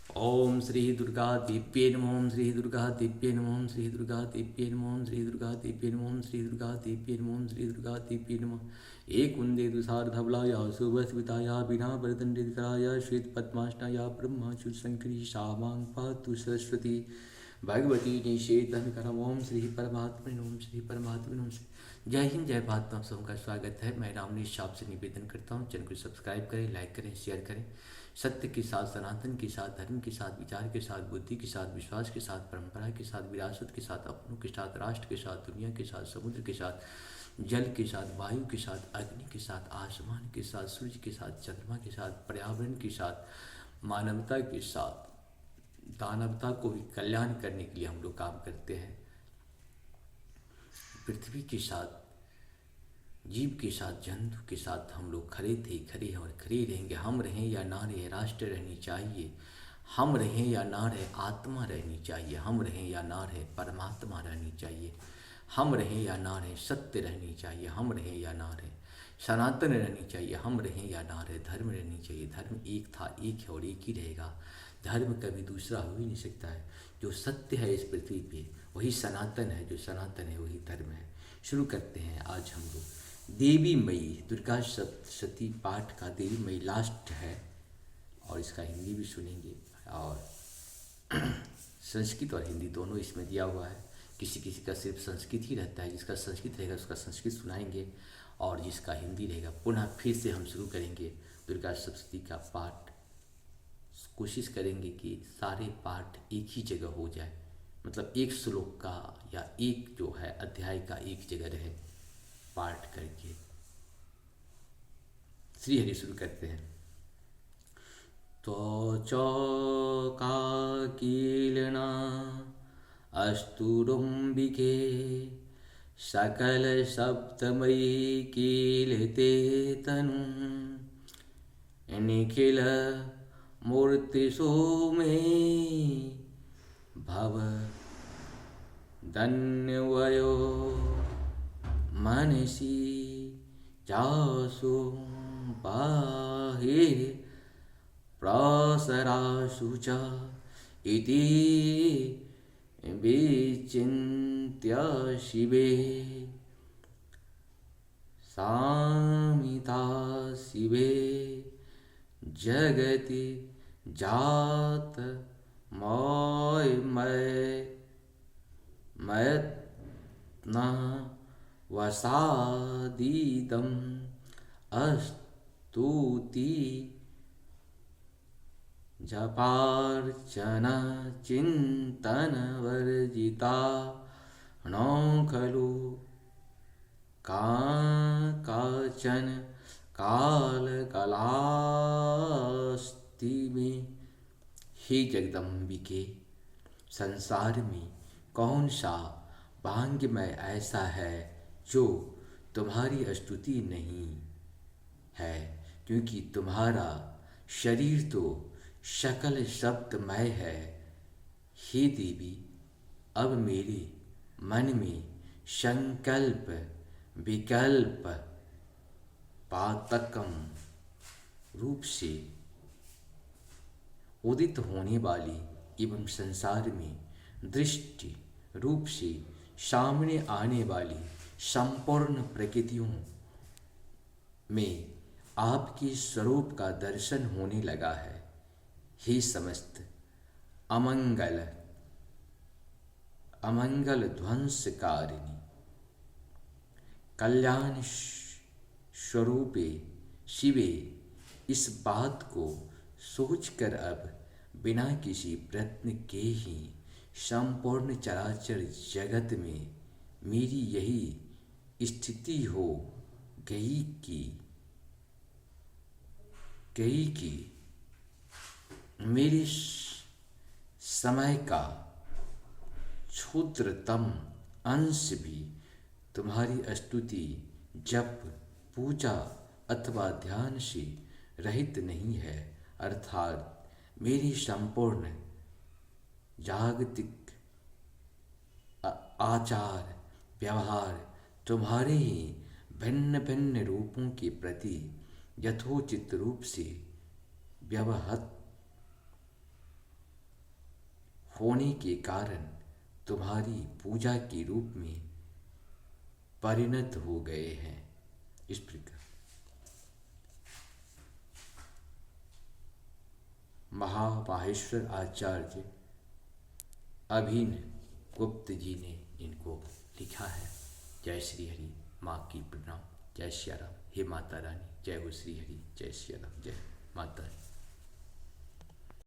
ओम श्री दुर्गा दिव्ये नमः। ओम श्री दुर्गा दिव्ये नमः। ओम श्री दुर्गा दिव्ये नमः। ओम श्री दुर्गा दिव्ये नमः। ओम श्री दुर्गा दिव्ये नमः। ओम श्री दुर्गा दिव्ये नमः। एक कुंदे दुसार्धबलाया सुभस्मिताया बिना वरदंडितराया श्वेत पद्मासनाया ब्रह्मचुर शंकरी शामांग पातु सरस्वती भगवती निषेधन करम। ओम श्री परमात्मने ओम श्री परमात्मने ओम श्री। जय हिंद जय भारत। आप सबका स्वागत है। मैं रामनीश आपसे निवेदन करता हूँ, चैनल को सब्सक्राइब करें, लाइक करें, शेयर करें। सत्य के साथ, सनातन के साथ, धर्म के साथ, विचार के साथ, बुद्धि के साथ, विश्वास के साथ, परंपरा के साथ, विरासत के साथ, अपनों के साथ, राष्ट्र के साथ, दुनिया के साथ, समुद्र के साथ, जल के साथ, वायु के साथ, अग्नि के साथ, आसमान के साथ, सूर्य के साथ, चंद्रमा के साथ, पर्यावरण के साथ, मानवता के साथ, दानवता को भी कल्याण करने के लिए हम लोग काम करते हैं। पृथ्वी के साथ, जीव के साथ, जंतु के साथ हम लोग खड़े थे, खड़े हैं और खड़े रहेंगे। हम रहें या ना रहें, राष्ट्र रहनी चाहिए। हम रहें या ना रहें, आत्मा रहनी चाहिए। हम रहें या ना रहें, परमात्मा रहनी चाहिए। हम रहें या ना रहें, सत्य रहनी चाहिए। हम रहें या ना रहें, सनातन रहनी चाहिए। हम रहें या ना रहें, धर्म रहनी चाहिए। धर्म एक था, एक है और एक ही रहेगा। धर्म कभी दूसरा हो ही नहीं सकता है। जो सत्य है इस पृथ्वी पे वही सनातन है, जो सनातन है वही धर्म है। शुरू करते हैं आज हम लोग देवी मई दुर्गा सप्तशती पाठ का। देवी मई लास्ट है और इसका हिंदी भी सुनेंगे, और संस्कृत और हिंदी दोनों इसमें दिया हुआ है। किसी किसी का सिर्फ संस्कृत ही रहता है, जिसका संस्कृत रहेगा उसका संस्कृत सुनाएंगे, और जिसका हिंदी रहेगा पुनः फिर से हम शुरू करेंगे दुर्गा सप्तशती का पाठ। कोशिश करेंगे कि सारे पाठ एक ही जगह हो जाए, मतलब एक श्लोक का या एक जो है अध्याय का एक जगह रहे पाठ करके। श्री हरि शुरू करते हैं। तो चौकाकीलना अस्तुरुम्बिके सकल सप्तमयी कीलते तनु निखिल मूर्तिषु मे भव धन्यवयो मनसि जासु बाहिर प्रसरासु च इति विचिन्त्य शिवे सामिता शिवे जगति जात मयत्न वसादीदम् अस्तुति जपार्चना चिंतन वर्जिता नो खलु काचन काल कलास्ति में। हे जगदम्बिके, संसार में कौन सा भाग्यमय ऐसा है जो तुम्हारी स्तुति नहीं है, क्योंकि तुम्हारा शरीर तो सकल शब्दमय है। हे देवी, अब मेरे मन में संकल्प विकल्प पातकम रूप से उदित होने वाली एवं संसार में दृष्टि रूप से सामने आने वाली संपूर्ण प्रकृतियों में आपके स्वरूप का दर्शन होने लगा है। हे समस्त अमंगल ध्वंसकारिणी कल्याण स्वरूपे शिवे, इस बात को सोचकर अब बिना किसी प्रयत्न के ही संपूर्ण चराचर जगत में मेरी यही स्थिति हो गई कि मेरे समय का क्षुद्रतम अंश भी तुम्हारी स्तुति, जप, पूजा अथवा ध्यान से रहित नहीं है। अर्थात मेरी संपूर्ण जागतिक आचार व्यवहार तुम्हारे ही भिन्न भिन्न रूपों के प्रति यथोचित रूप से व्यवहत होने के कारण तुम्हारी पूजा के रूप में परिणत हो गए हैं। इस प्रकार महामाहेश्वर आचार्य अभिन गुप्त जी ने इनको लिखा है। जय श्री हरि, माँ की प्रणाम। जय श्री राम। हे माता रानी, जय हो श्री हरि, जय श्री राम, जय माता रानी।